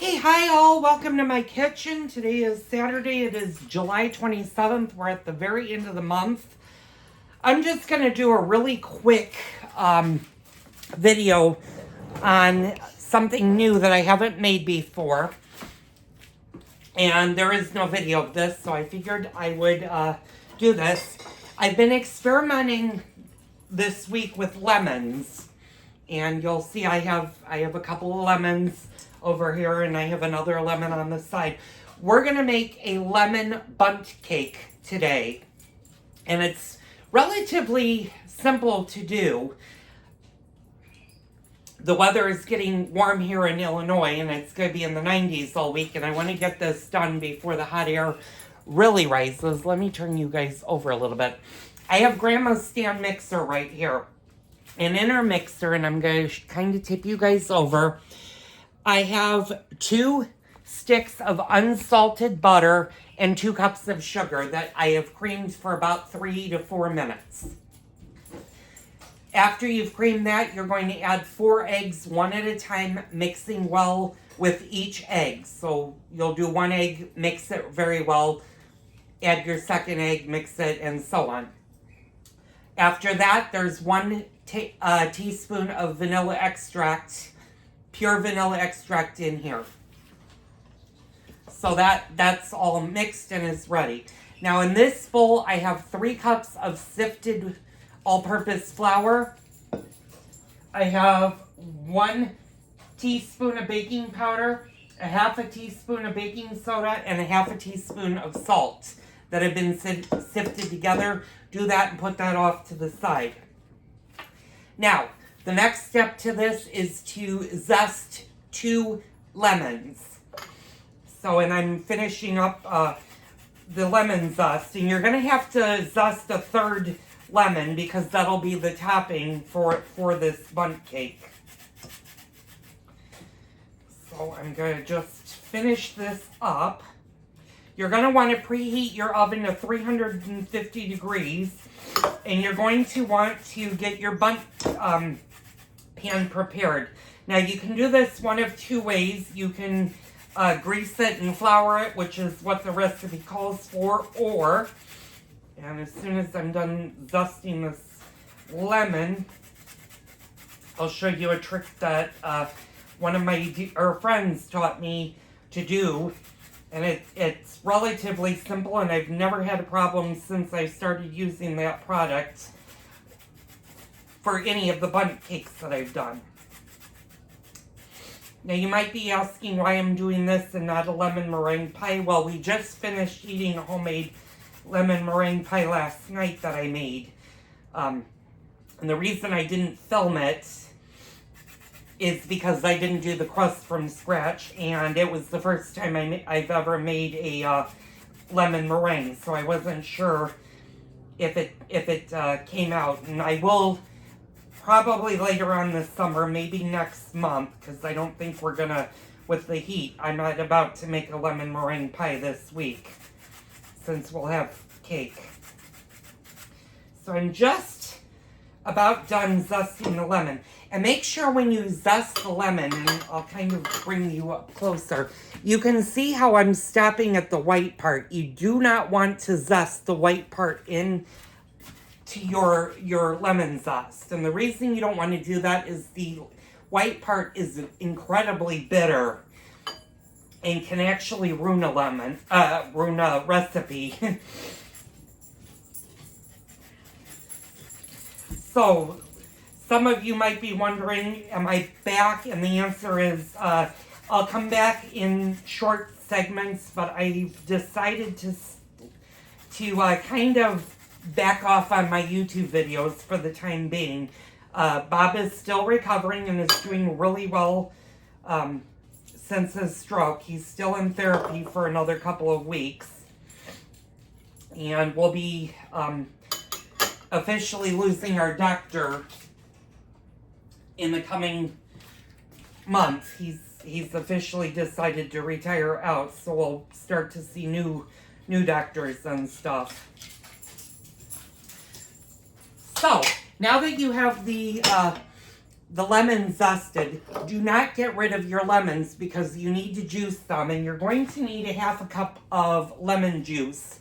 Okay, hi all, welcome to my kitchen. Today is Saturday, it is July 27th, we're at the very end of the month. I'm just going to do a really quick video on something new that I haven't made before. And there is no video of this, so I figured I would do this. I've been experimenting this week with lemons. And you'll see I have a couple of lemons over here, and I have another lemon on the side. We're gonna make a lemon bundt cake today, and it's relatively simple to do. The weather is getting warm here in Illinois, and it's gonna be in the 90s all week, and I wanna get this done before the hot air really rises. Let me turn you guys over a little bit. I have Grandma's stand mixer right here. And in our mixer, and I'm going to kind of tip you guys over, I have 2 sticks of unsalted butter and 2 cups of sugar that I have creamed for about 3 to 4 minutes. After you've creamed that, you're going to add 4 eggs, one at a time, mixing well with each egg. So you'll do 1 egg, mix it very well, add your second egg, mix it, and so on. After that, there's 1 teaspoon of vanilla extract, pure vanilla extract in here. So that's all mixed and is ready. Now in this bowl, I have 3 cups of sifted all-purpose flour. I have 1 teaspoon of baking powder, a half a teaspoon of baking soda, and a half a teaspoon of salt that have been sifted together. Do that and put that off to the side. Now, the next step to this is to zest 2 lemons. So, and I'm finishing up the lemon zest. And you're going to have to zest a 3rd lemon because that'll be the topping for this bundt cake. So I'm going to just finish this up. You're going to want to preheat your oven to 350 degrees. And you're going to want to get your bundt pan prepared. Now you can do this one of 2 ways. You can grease it and flour it, which is what the recipe calls for. Or, and as soon as I'm done zesting this lemon, I'll show you a trick that one of my friends taught me to do. And it's relatively simple, and I've never had a problem since I started using that product for any of the bundt cakes that I've done. Now you might be asking why I'm doing this and not a lemon meringue pie. Well, we just finished eating a homemade lemon meringue pie last night that I made. And the reason I didn't film it is because I didn't do the crust from scratch, and it was the first time I've ever made a lemon meringue, so I wasn't sure if it came out. And I will probably later on this summer, maybe next month, because I don't think we're gonna, with the heat, I'm not about to make a lemon meringue pie this week, since we'll have cake. So I'm just about done zesting the lemon. And make sure when you zest the lemon, and I'll kind of bring you up closer, you can see how I'm stopping at the white part. You do not want to zest the white part in to your lemon zest. And the reason you don't want to do that is the white part is incredibly bitter and can actually ruin a recipe. So, some of you might be wondering, am I back? And the answer is, I'll come back in short segments, but I've decided to kind of back off on my YouTube videos for the time being. Bob is still recovering and is doing really well since his stroke. He's still in therapy for another couple of weeks. And we'll be officially losing our doctor in the coming month. He's officially decided to retire out, so we'll start to see new doctors and stuff. So now that you have the the lemon zested. Do not get rid of your lemons because you need to juice them, and you're going to need a half a cup of lemon juice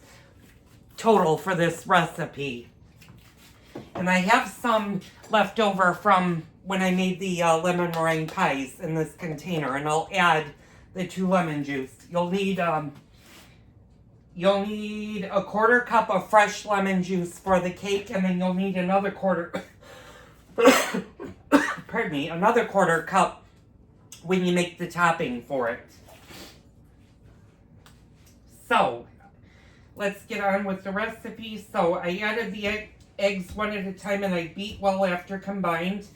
total for this recipe. And I have some left over from when I made the lemon meringue pies in this container, and I'll add the 2 lemon juice. You'll need a quarter cup of fresh lemon juice for the cake, and then you'll need another quarter pardon me, another quarter cup when you make the topping for it. So, let's get on with the recipe. So, I added the eggs one at a time, and I beat well after combined.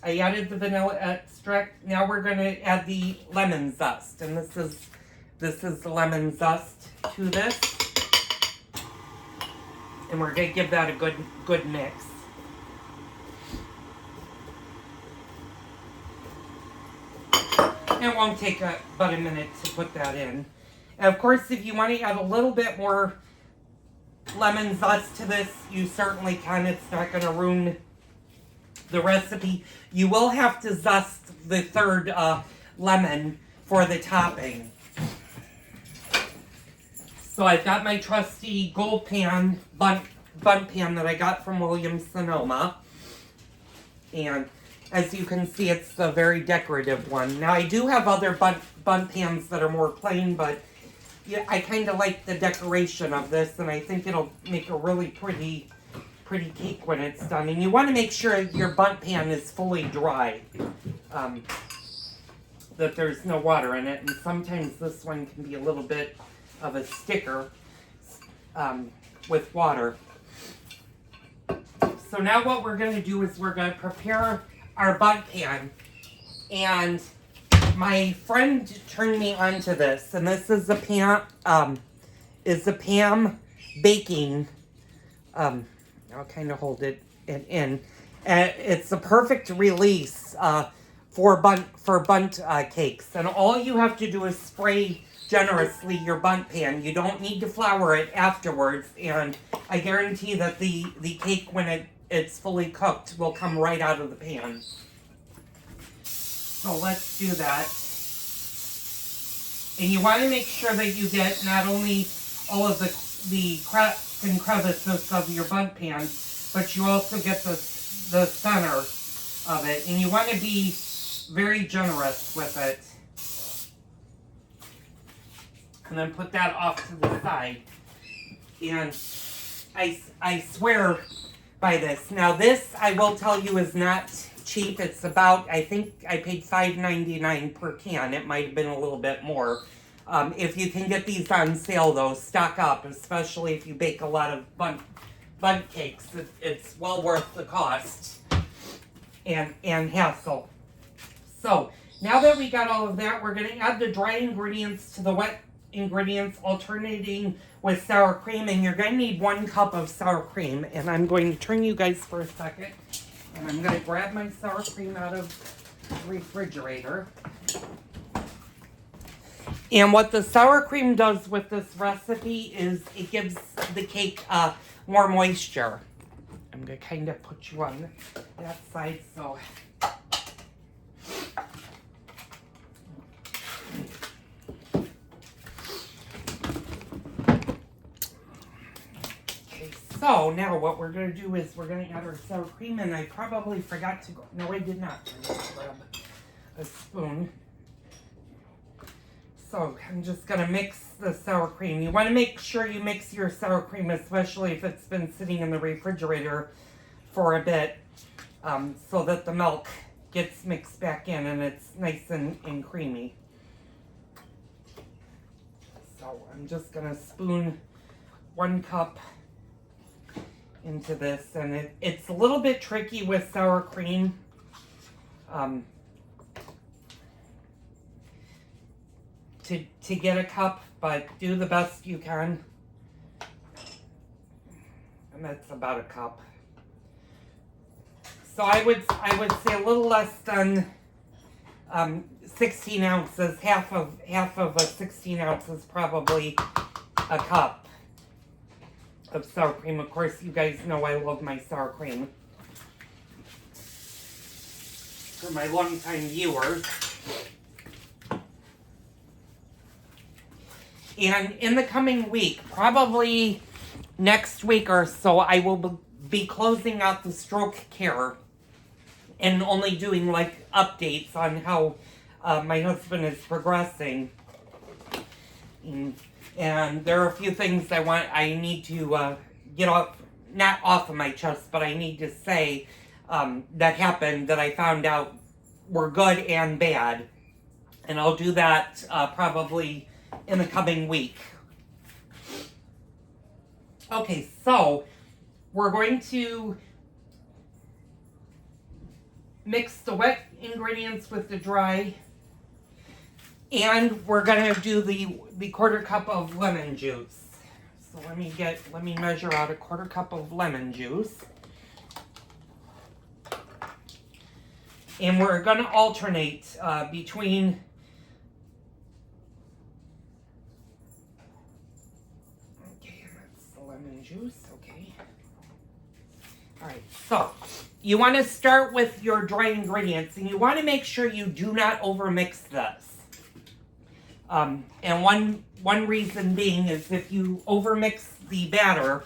I added the vanilla extract. Now we're going to add the lemon zest, and this is the lemon zest to this, and we're going to give that a good mix. It won't take but a minute to put that in. And of course, if you want to add a little bit more lemon zest to this, you certainly can. It's not going to ruin the recipe. You will have to zest the 3rd lemon for the topping. So I've got my trusty gold pan, Bundt pan that I got from Williams-Sonoma. And as you can see, it's a very decorative one. Now, I do have other Bundt pans that are more plain, but yeah, I kind of like the decoration of this, and I think it'll make a really pretty cake when it's done. And you want to make sure your Bundt pan is fully dry, that there's no water in it. And sometimes this one can be a little bit of a sticker with water. So now what we're going to do is we're going to prepare our Bundt pan, and my friend turned me onto this, and this is the Pam baking. I'll kind of hold it in. It's a perfect release for Bundt cakes, and all you have to do is spray generously your Bundt pan. You don't need to flour it afterwards, and I guarantee that the cake, when it's fully cooked, will come right out of the pan. So let's do that. And you want to make sure that you get not only all of the cracks and crevices of your Bundt pan, but you also get the center of it. And you want to be very generous with it. And then put that off to the side. And I swear by this. Now this, I will tell you, is not cheap. It's about, I think I paid $5.99 per can. It might have been a little bit more. If you can get these on sale though, stock up, especially if you bake a lot of Bundt cakes. It's well worth the cost and hassle. So now that we got all of that, we're going to add the dry ingredients to the wet ingredients, alternating with sour cream. And you're going to need 1 cup of sour cream. And I'm going to turn you guys for a second. And I'm going to grab my sour cream out of the refrigerator. And what the sour cream does with this recipe is it gives the cake more moisture. I'm going to kind of put you on that side so... So now what we're going to do is we're going to add our sour cream, and I probably forgot to go. No, I did not. I'm going to grab a spoon. So I'm just going to mix the sour cream. You want to make sure you mix your sour cream, especially if it's been sitting in the refrigerator for a bit, so that the milk gets mixed back in and it's nice and creamy. So I'm just going to spoon 1 cup into this, and it's a little bit tricky with sour cream. To get a cup, but do the best you can. And that's about a cup. So I would say a little less than 16 ounces. Half of a 16 ounce is probably a cup of sour cream. Of course, you guys know I love my sour cream. for my longtime viewers. And in the coming week, probably next week or so, I will be closing out the stroke care and only doing like updates on how my husband is progressing. And there are a few things I need to get off, not off of my chest, but I need to say that happened that I found out were good and bad. And I'll do that probably in the coming week. Okay, so we're going to mix the wet ingredients with the dry, and we're going to do the quarter cup of lemon juice. So let me measure out a quarter cup of lemon juice. And we're going to alternate between lemon juice, okay. Alright, so you want to start with your dry ingredients, and you want to make sure you do not overmix this. And one reason being is if you overmix the batter,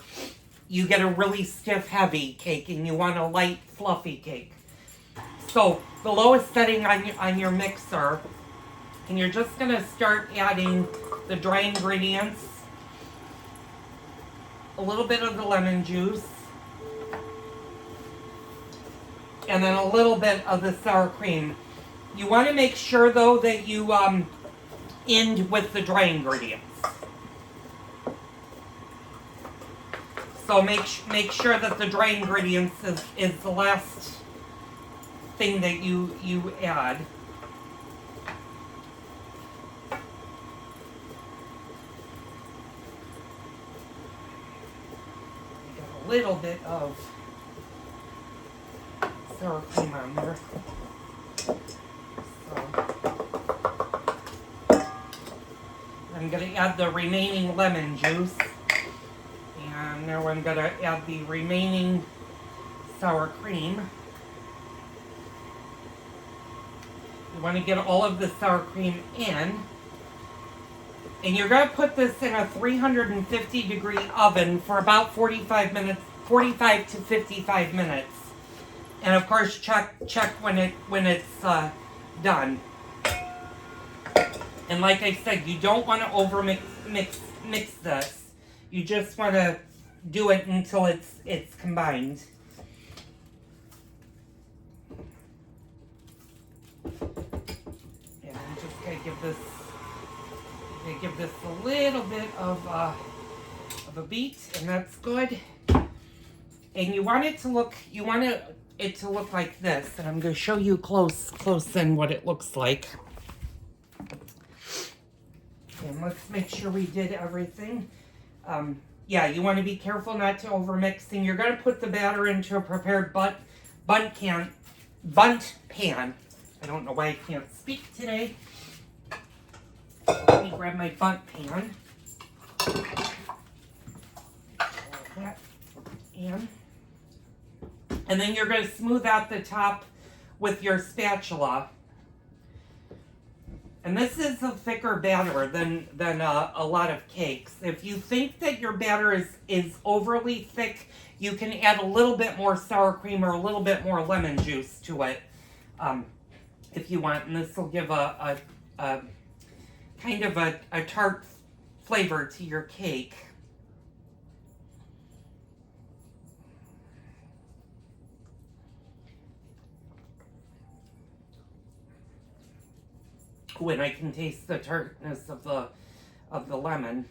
you get a really stiff, heavy cake, and you want a light, fluffy cake. So the lowest setting on your mixer, and you're just going to start adding the dry ingredients, a little bit of the lemon juice, and then a little bit of the sour cream. You want to make sure though that you end with the dry ingredients. So make sure that the dry ingredients is the last thing that you add. Little bit of sour cream on there. So I'm going to add the remaining lemon juice, and now I'm going to add the remaining sour cream. You want to get all of the sour cream in. And you're going to put this in a 350 degree oven for about 45 to 55 minutes. And of course, check when it's done. And like I said, you don't want to mix this. You just want to do it until it's combined. And I'm just going to give this a little bit of a beat, and that's good. And you want it to look like this, and I'm going to show you close in what it looks like. And let's make sure we did everything. Yeah, you want to be careful not to overmix, and you're going to put the batter into a prepared Bundt pan. I don't know why I can't speak today. Let me grab my Bundt pan. Like that. And then you're going to smooth out the top with your spatula. And this is a thicker batter than a lot of cakes. If you think that your batter is overly thick, you can add a little bit more sour cream or a little bit more lemon juice to it if you want. And this will give a kind of a tart flavor to your cake. Ooh, and I can taste the tartness of the lemon.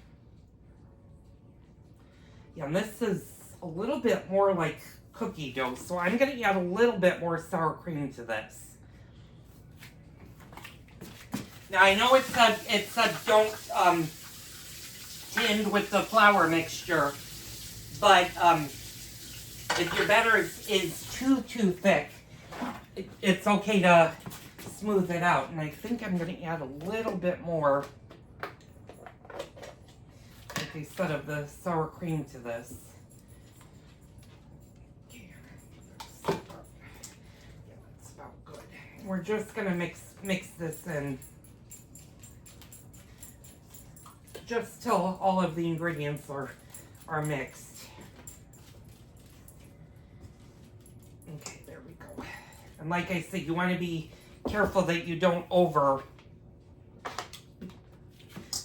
Yeah, and this is a little bit more like cookie dough, so I'm going to add a little bit more sour cream to this. Now I know it said don't tinned with the flour mixture, but if your batter is too thick, it's okay to smooth it out. And I think I'm going to add a little bit more, like I said, of the sour cream to this. Yeah, that's about good. we're just gonna mix this in just till all of the ingredients are mixed. Okay, there we go. And like I said, you want to be careful that you don't over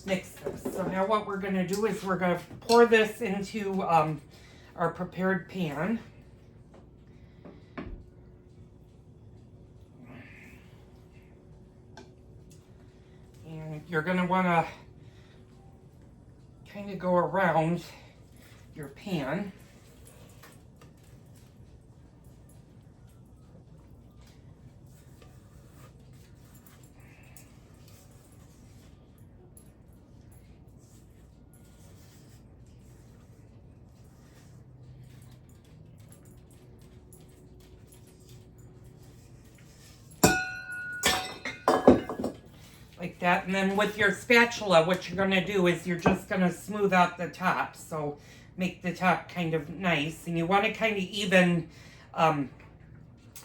mix this. So now what we're going to do is we're going to pour this into our prepared pan. And you're going to want to kind of go around your pan. Like that. And then with your spatula, what you're going to do is you're just going to smooth out the top. So make the top kind of nice. And you want to kind of even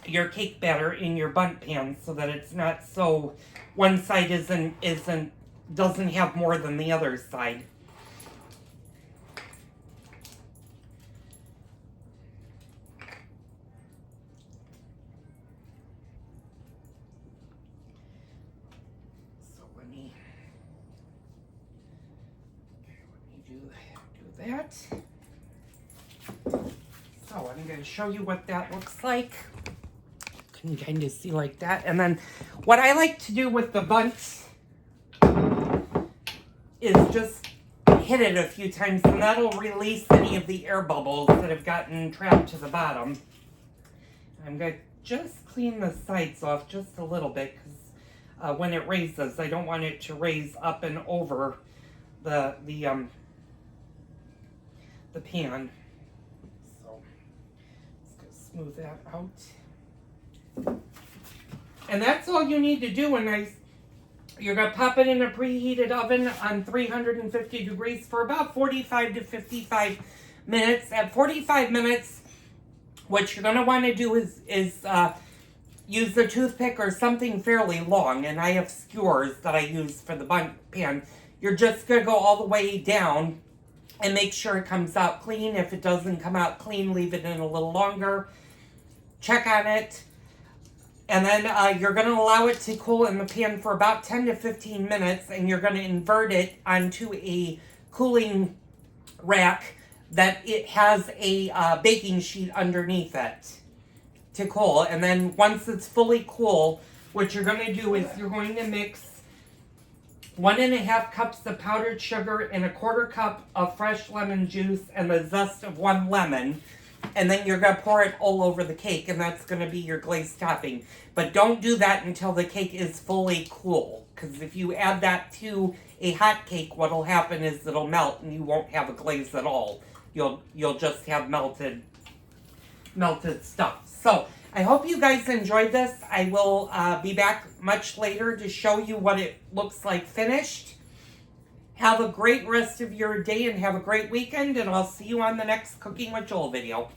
your cake batter in your Bundt pan so that it's not so one side doesn't have more than the other side. Do that. So I'm going to show you what that looks like. You can kind of see like that. And then what I like to do with the Bundt is just hit it a few times, and that'll release any of the air bubbles that have gotten trapped to the bottom. I'm going to just clean the sides off just a little bit because when it raises, I don't want it to raise up and over the pan. So just gonna smooth that out. And that's all you need to do. And you're gonna pop it in a preheated oven on 350 degrees for about 45 to 55 minutes. At 45 minutes, what you're gonna want to do is use a toothpick or something fairly long. And I have skewers that I use for the Bundt pan. You're just gonna go all the way down and make sure it comes out clean. If it doesn't come out clean, leave it in a little longer. Check on it. And then you're going to allow it to cool in the pan for about 10 to 15 minutes. And you're going to invert it onto a cooling rack that it has a baking sheet underneath it to cool. And then once it's fully cool, what you're going to do is you're going to mix 1.5 cups of powdered sugar and 1/4 cup of fresh lemon juice and the zest of 1 lemon. And then you're going to pour it all over the cake, and that's going to be your glazed topping. But don't do that until the cake is fully cool, because if you add that to a hot cake, what will happen is it'll melt and you won't have a glaze at all. You'll just have melted stuff. So I hope you guys enjoyed this. I will be back much later to show you what it looks like finished. Have a great rest of your day and have a great weekend, and I'll see you on the next Cooking with Joel video.